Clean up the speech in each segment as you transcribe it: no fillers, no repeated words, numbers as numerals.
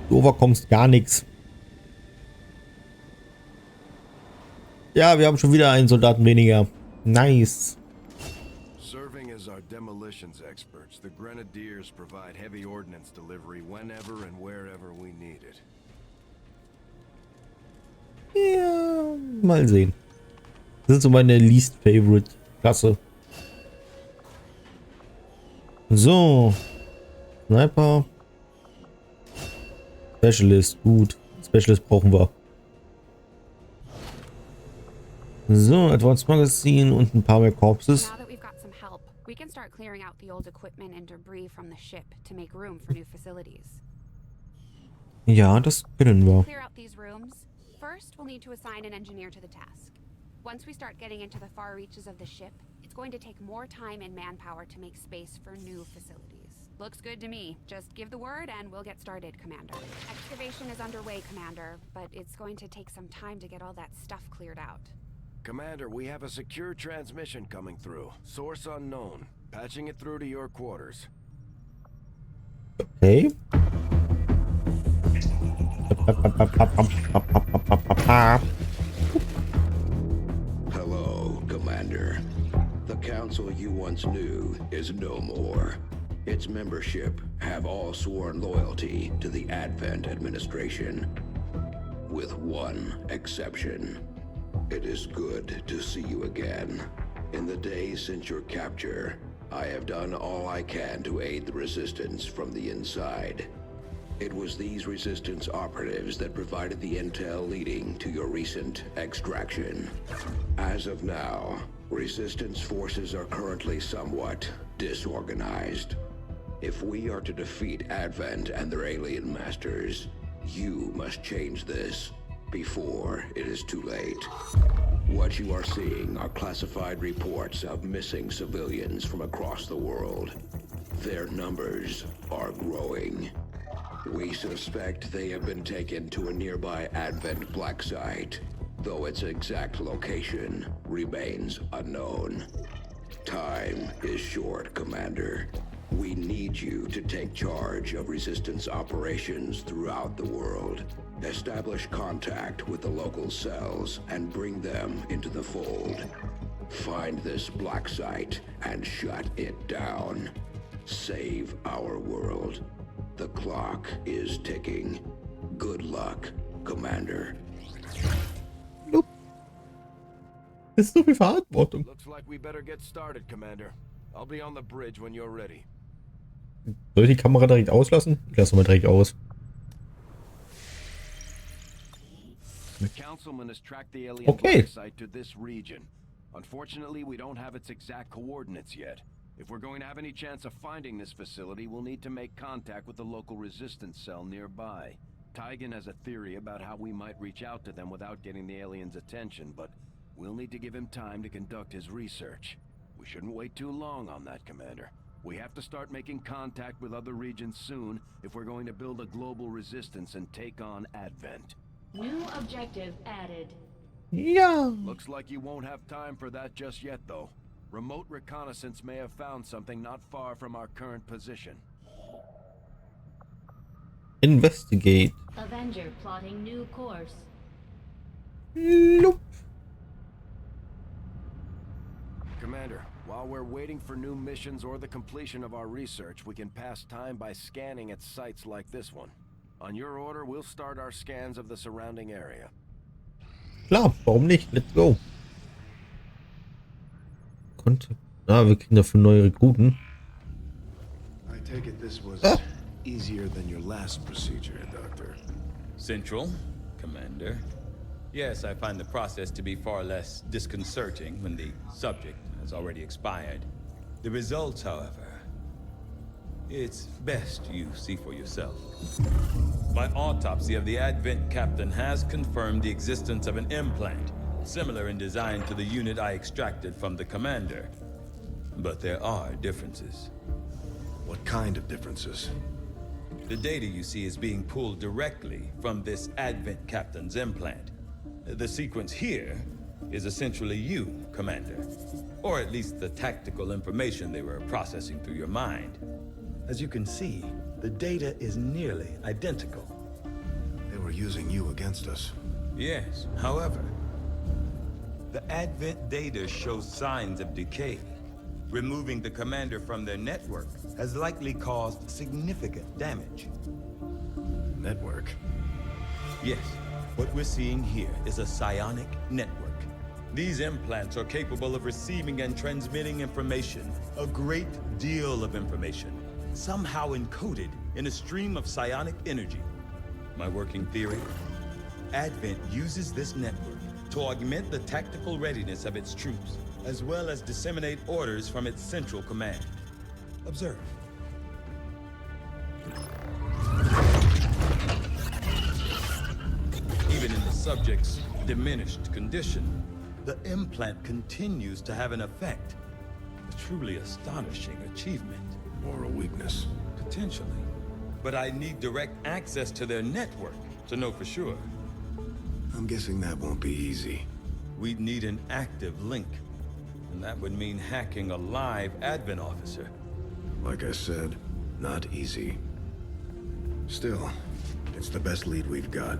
Du overkommst gar nichts. Ja, wir haben schon wieder einen Soldaten weniger. Nice. Serving as our demolitions experts, the Grenadiers provide heavy ordnance delivery whenever and wherever we need it. Ja, mal sehen. Das ist so meine least favorite Klasse. So. Sniper. Specialist, gut. Specialist brauchen wir. So, Advanced Magazine und ein paar mehr Corpses. Now that we've got some help, we can start clearing out the old equipment and debris from the ship to make room for new facilities. Ja, das können wir. Clear out these rooms. First, we'll need to assign an engineer to the task. Once we start getting into the far reaches of the ship, it's going to take more time and manpower to make space for new facilities. Looks good to me. Just give the word and we'll get started, Commander. Excavation is underway, Commander, but it's going to take some time to get all that stuff cleared out. Commander, we have a secure transmission coming through. Source unknown. Patching it through to your quarters. Okay. Hello, Commander. The council you once knew is no more. Its membership have all sworn loyalty to the Advent administration, with one exception. It is good to see you again. In the days since your capture, I have done all I can to aid the resistance from the inside. It was these resistance operatives that provided the intel leading to your recent extraction. As of now, resistance forces are currently somewhat disorganized. If we are to defeat Advent and their alien masters, you must change this before it is too late. What you are seeing are classified reports of missing civilians from across the world. Their numbers are growing. We suspect they have been taken to a nearby Advent black site, though its exact location remains unknown. Time is short, Commander. We need you to take charge of resistance operations throughout the world. Establish contact with the local cells and bring them into the fold. Find this black site and shut it down. Save our world. The clock is ticking. Good luck, Commander. Nope. Das ist so viel Verantwortung. Looks like we better get started, Commander. I'll be on the bridge when you're ready. Soll ich die Kamera direkt auslassen? Ich lasse mal direkt aus. The councilman has tracked the alien black site to this region. Unfortunately, we don't have its exact coordinates yet. If we're going to have any chance of finding this facility, we'll need to make contact with the local resistance cell nearby. Tygan has a theory about how we might reach out to them without getting the aliens' attention, but we'll need to give him time to conduct his research. We shouldn't wait too long on that, Commander. We have to start making contact with other regions soon if we're going to build a global resistance and take on Advent. New objective added. Ja. Looks like you won't have time for that just yet, though. Remote reconnaissance may have found something not far from our current position. Investigate. Avenger plotting new course. Nope. Commander, while we're waiting for new missions or the completion of our research, we can pass time by scanning at sites like this one. On your order, we'll start our scans of the surrounding area. Klar, warum nicht? Let's go. Kontakt. Wir kriegen dafür neue Rekruten. I take it this was easier than your last procedure, Doctor. Central, Commander. Yes, I find the process to be far less disconcerting when the subject has already expired. The results, however, it's best you see for yourself. My autopsy of the Advent captain has confirmed the existence of an implant, similar in design to the unit I extracted from the commander. But there are differences. What kind of differences? The data you see is being pulled directly from this Advent captain's implant. The sequence here is essentially you, Commander. Or at least the tactical information they were processing through your mind. As you can see, the data is nearly identical. using you against us. Yes, however, the Advent data shows signs of decay. Removing the commander from their network has likely caused significant damage. Network? Yes, what we're seeing here is a psionic network. These implants are capable of receiving and transmitting information, a great deal of information, somehow encoded in a stream of psionic energy. My working theory? Advent uses this network to augment the tactical readiness of its troops, as well as disseminate orders from its central command. Observe. Even in the subject's diminished condition, the implant continues to have an effect. A truly astonishing achievement. Or a weakness? Potentially. But I need direct access to their network to know for sure. I'm guessing that won't be easy. We'd need an active link. And that would mean hacking a live Advent officer. Like I said, not easy. Still, it's the best lead we've got.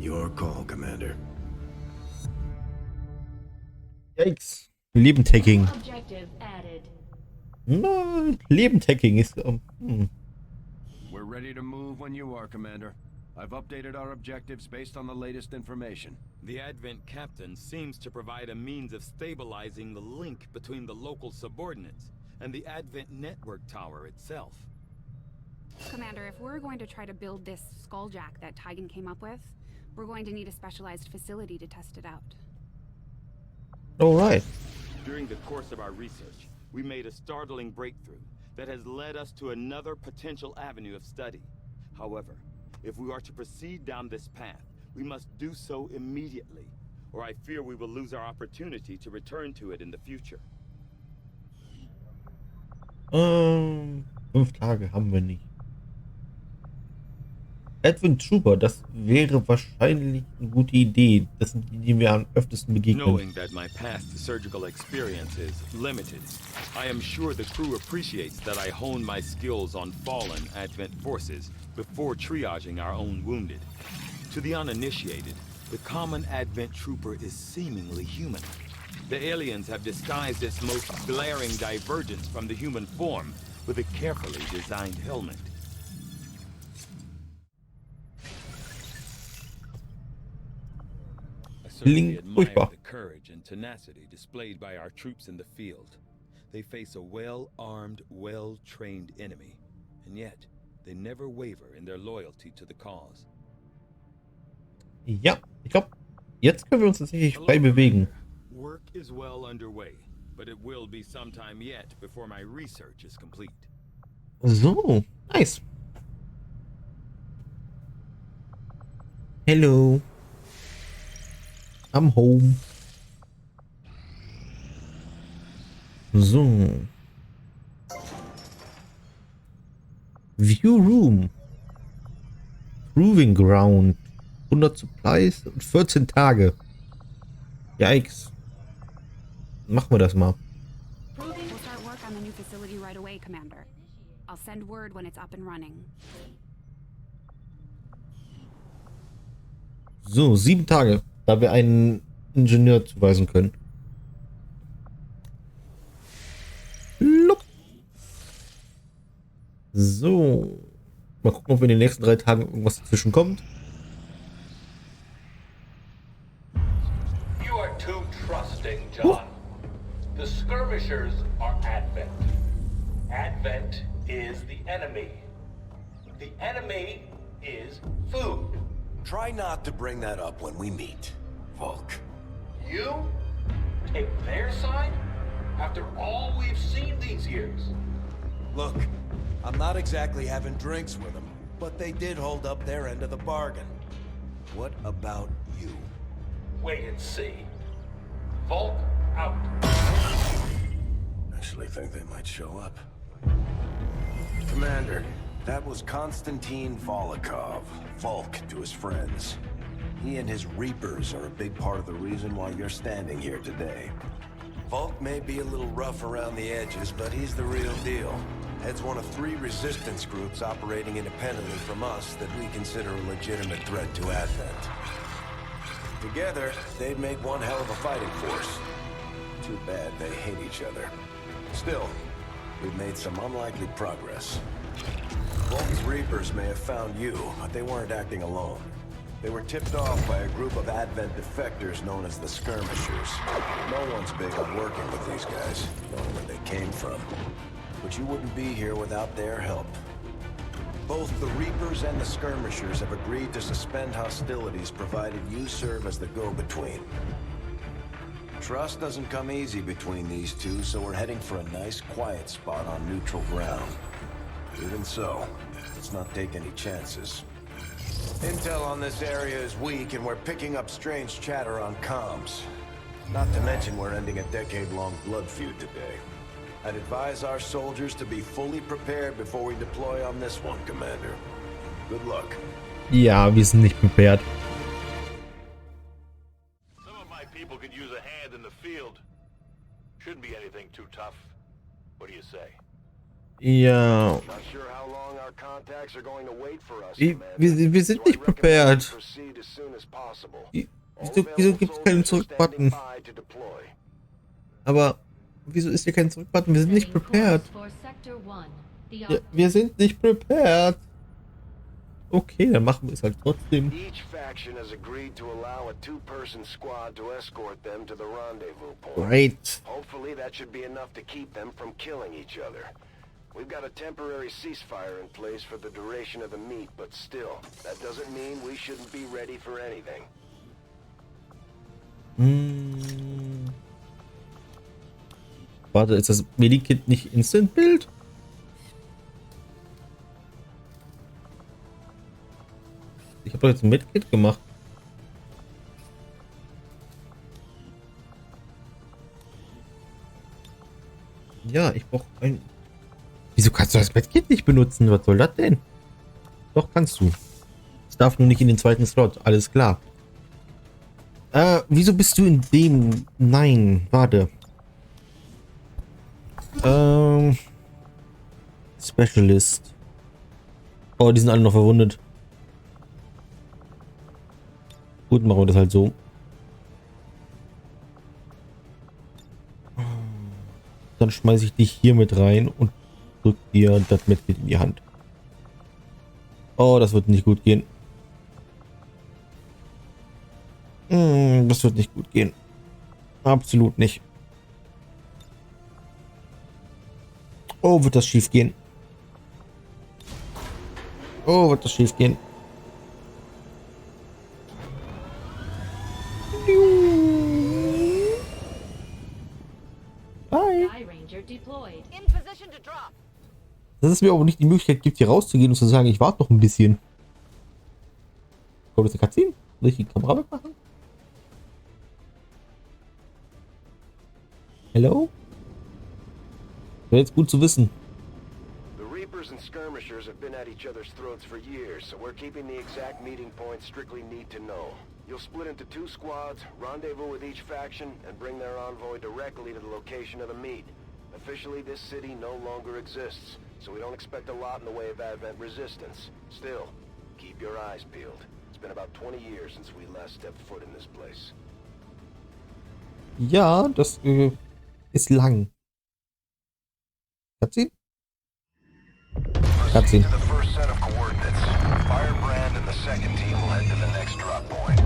Your call, Commander. Yikes. Lebendhacking. Objective added. No, Lebendhacking ist... We're ready to move when you are, Commander. I've updated our objectives based on the latest information. The Advent captain seems to provide a means of stabilizing the link between the local subordinates and the Advent network tower itself. Commander, if we're going to try to build this skulljack that Tygan came up with, we're going to need a specialized facility to test it out. Alright. During the course of our research, we made a startling breakthrough that has led us to another potential avenue of study. However, if we are to proceed down this path, we must do so immediately, or I fear we will lose our opportunity to return to it in the future. 5 Tage haben wir nicht. Advent Trooper, das wäre wahrscheinlich eine gute Idee. Das sind die, die wir am öftesten begegnen. Knowing that my past surgical experience is limited, I am sure the crew appreciates that I hone my skills on fallen Advent forces before triaging our own wounded. To the uninitiated, the common Advent trooper is seemingly human. The aliens have disguised its most glaring divergence from the human form with a carefully designed helmet. I certainly admire the courage and tenacity displayed by our troops in the field. They face a well-armed, well-trained enemy, and yet they never waver in their loyalty to the cause. Ja, ich glaube, jetzt können wir uns tatsächlich frei bewegen. Work is well underway, but it will be some time yet before my research is complete. So, nice. Hello. I'm home. So. View Room. Proving Ground. 100 Supplies und 14 Tage. Yikes. Machen wir das mal. We'll start work on the new facility right away, Commander. I'll send word when it's up and running. So, 7 Tage, da wir einen Ingenieur zuweisen können. Look. So. Mal gucken, ob in den nächsten 3 Tagen irgendwas dazwischen kommt. You are too trusting, John. The skirmishers are Advent. Advent is the enemy. The enemy is food. Try not to bring that up when we meet, Volk. You take their side after all we've seen these years. Look, I'm not exactly having drinks with them, but they did hold up their end of the bargain. What about you? Wait and see. Volk out. Actually think they might show up. Commander, that was Konstantin Volokov, Volk to his friends. He and his Reapers are a big part of the reason why you're standing here today. Volk may be a little rough around the edges, but he's the real deal. Ed's one of 3 resistance groups operating independently from us that we consider a legitimate threat to Advent. Together, they'd make one hell of a fighting force. Too bad they hate each other. Still, we've made some unlikely progress. Volk's Reapers may have found you, but they weren't acting alone. They were tipped off by a group of Advent defectors known as the Skirmishers. No one's big on working with these guys, knowing where they came from. But you wouldn't be here without their help. Both the Reapers and the Skirmishers have agreed to suspend hostilities provided you serve as the go-between. Trust doesn't come easy between these two, so we're heading for a nice, quiet spot on neutral ground. Even so, let's not take any chances. Intel on this area is weak, and we're picking up strange chatter on comms. Not to mention we're ending a decade-long blood feud today. I'd advise our soldiers to be fully prepared before we deploy on this one, Commander. Good luck. Ja, wir sind nicht prepared. Some of my people could use a hand in the field. Shouldn't be anything too tough. What do you say? Ja. Not sure how long our contacts are going to wait for us, Wir sind nicht prepared. Wieso gibt es keinen Zurück-Button? Aber wieso ist hier kein Zurück-Button? Wir sind nicht prepared. Ja, wir sind nicht prepared. Okay, dann machen wir es halt trotzdem. Each faction has agreed to allow a 2-person squad to escort them to the rendezvous point. Right. Hopefully that should be enough to keep them from killing each other. We've got a temporary ceasefire in place for the duration of the meet, but still, that doesn't mean we shouldn't be ready for anything. Warte, ist das Medikit nicht Instant-Bild? Ich habe doch jetzt ein Medikit gemacht. Ja, ich brauche ein... Wieso kannst du das Medikit nicht benutzen? Was soll das denn? Doch, kannst du. Es darf nur nicht in den zweiten Slot. Alles klar. Wieso bist du in dem... Nein, warte. Specialist. Oh, die sind alle noch verwundet. Gut, machen wir das halt so. Dann schmeiße ich dich hier mit rein und drück dir das Medkit in die Hand. Oh, das wird nicht gut gehen. Das wird nicht gut gehen. Absolut nicht. Oh, wird das schief gehen. Oh, wird das schief gehen. Hi. Dass es mir aber nicht die Möglichkeit gibt, hier rauszugehen und zu sagen, ich warte noch ein bisschen. Kommt das eine Cutscene? Soll ich die Kamera wegmachen? Hello? Wäre jetzt gut zu wissen. The Reapers and Skirmishers have been at each other's throats for years, so we're keeping the exact meeting points strictly need to know. You'll split into 2 squads, rendezvous with each faction, and bring their envoy directly to the location of the meet. Officially, this city no longer exists, so we don't expect a lot in the way of Advent resistance. Still, keep your eyes peeled. It's been about 20 years since we last stepped foot in this place. Ja, das ist lang. Cutscene? Cutscene. The first set of coordinates. Firebrand and the second team will head to the next drop point.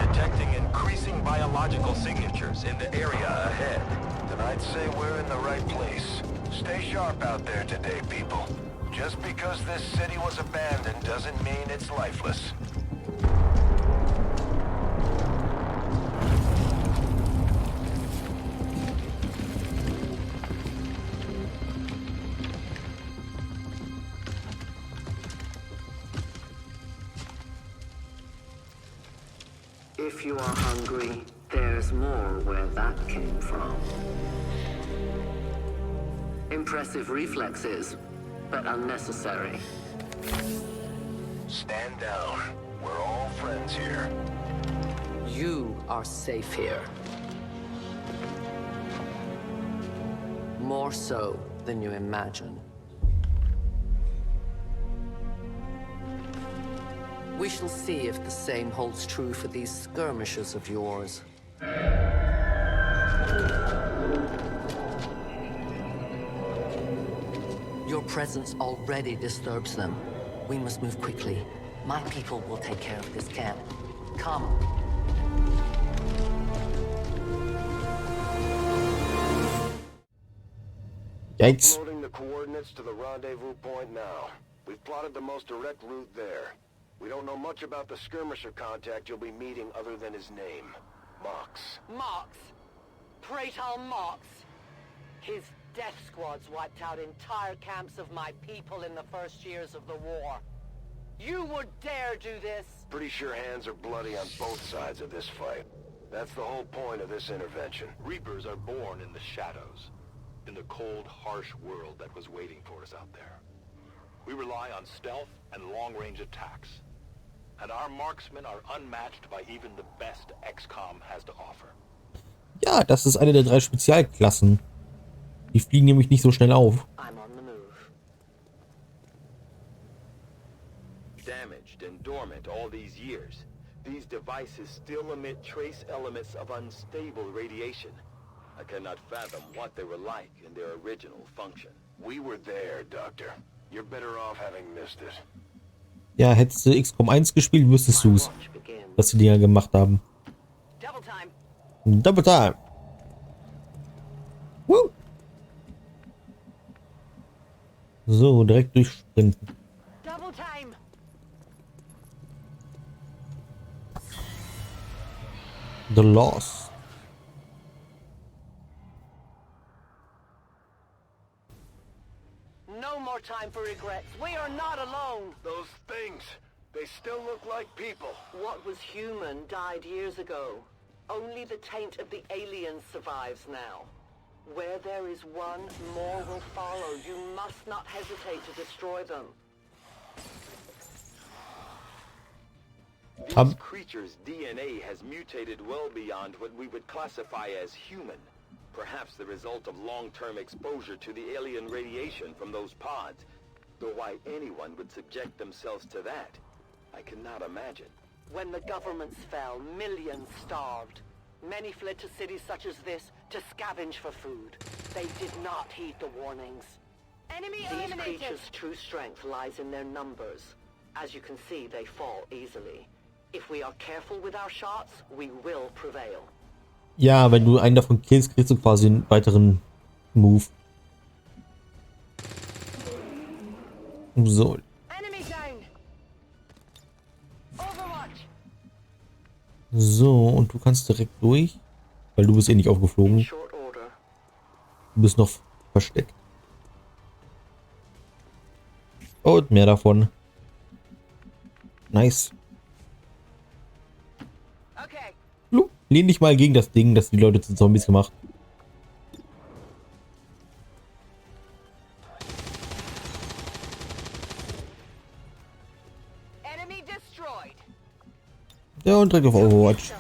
Detecting increasing biological signatures in the area ahead. Then I'd say we're in the right place. Stay sharp out there today, people. Just because this city was abandoned doesn't mean it's lifeless. If you are hungry, there's more where that came from. Impressive reflexes, but unnecessary. Stand down. We're all friends here. You are safe here. More so than you imagine. We shall see if the same holds true for these skirmishers of yours. Your presence already disturbs them. We must move quickly. My people will take care of this camp. Come. Yikes. Uploading the coordinates to the rendezvous point now. We've plotted the most direct route there. We don't know much about the skirmisher contact you'll be meeting other than his name. Mox. Mox. Praetor Mox. His death squads wiped out entire camps of my people in the first years of the war. You would dare do this? Pretty sure hands are bloody on both sides of this fight. That's the whole point of this intervention. Reapers are born in the shadows, in the cold, harsh world that was waiting for us out there. We rely on stealth and long-range attacks. And our marksmen are unmatched by even the best XCOM has to offer. Ja, das ist eine der 3 Spezialklassen. Die fliegen nämlich nicht so schnell auf. I'm on the move. Damaged and dormant all these years, these devices still emit trace elements of unstable radiation. I cannot fathom what they were like in their original function. We were there, Doctor. You're better off having missed it. Ja, hättest du XCOM 1 gespielt, wüsstest du es, was die Dinger gemacht haben. Double time. Double time. Woo. So, direkt durchsprinten. Double time. The Loss. No more time for regrets. We are not alone. Those things, they still look like people. What was human died years ago. Only the taint of the aliens survives now. Where there is one, more will follow. You must not hesitate to destroy them. These creatures' DNA has mutated well beyond what we would classify as human. Perhaps the result of long-term exposure to the alien radiation from those pods. Though why anyone would subject themselves to that, I cannot imagine. When the governments fell, millions starved. Many fled to cities such as this to scavenge for food. They did not heed the warnings. Enemy These eliminated. creatures' true strength lies in their numbers. As you can see, they fall easily. If we are careful with our shots, we will prevail. Ja, wenn du einen davon killst, kriegst du quasi einen weiteren Move. So. Enemy down. Overwatch. So, und du kannst direkt durch, weil du bist eh nicht aufgeflogen. Du bist noch versteckt. Und mehr davon. Nice. Okay. Lehn dich mal gegen das Ding, das die Leute zu Zombies gemacht. Enemy destroyed. Ja, und direkt auf Overwatch.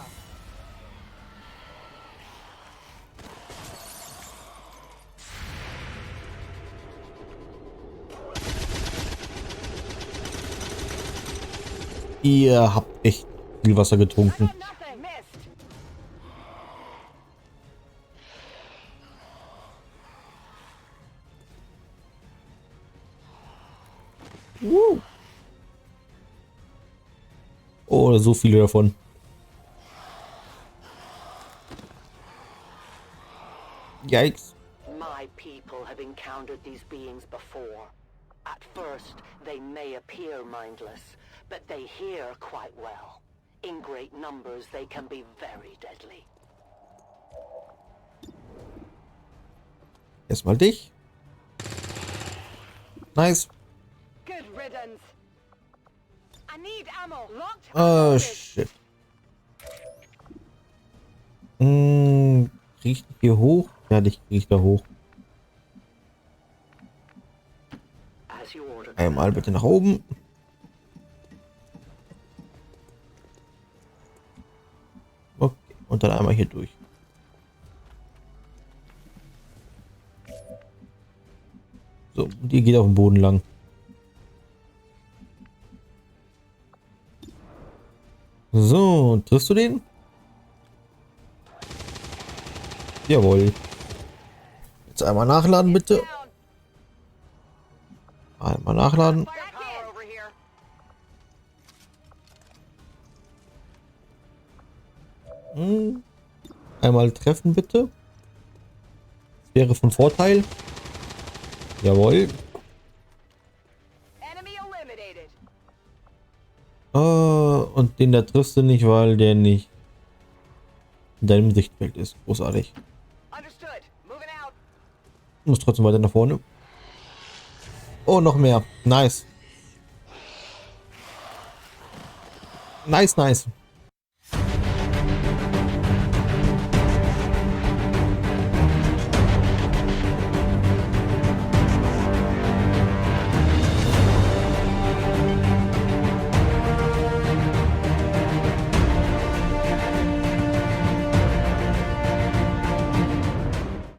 Ihr habt echt viel Wasser getrunken. Oh, so viele davon. Yikes. My people have encountered these beings before. At first, they may appear mindless, but they hear quite well. In great numbers, they can be very deadly. Erstmal dich. Nice. Good riddance. I need ammo. Locked. Oh, shit. Krieg ich hier hoch? Ja, dich krieg ich da hoch. Einmal bitte nach oben. Okay, und dann einmal hier durch. Und ihr geht auf den Boden lang. So, triffst du den? Jawohl. Jetzt einmal nachladen, bitte. Einmal nachladen. Einmal treffen, bitte. Das wäre von Vorteil. Jawohl. Und den da triffst du nicht, weil der nicht in deinem Sichtfeld ist. Großartig. Du musst trotzdem weiter nach vorne. Oh, noch mehr. Nice. Nice, nice.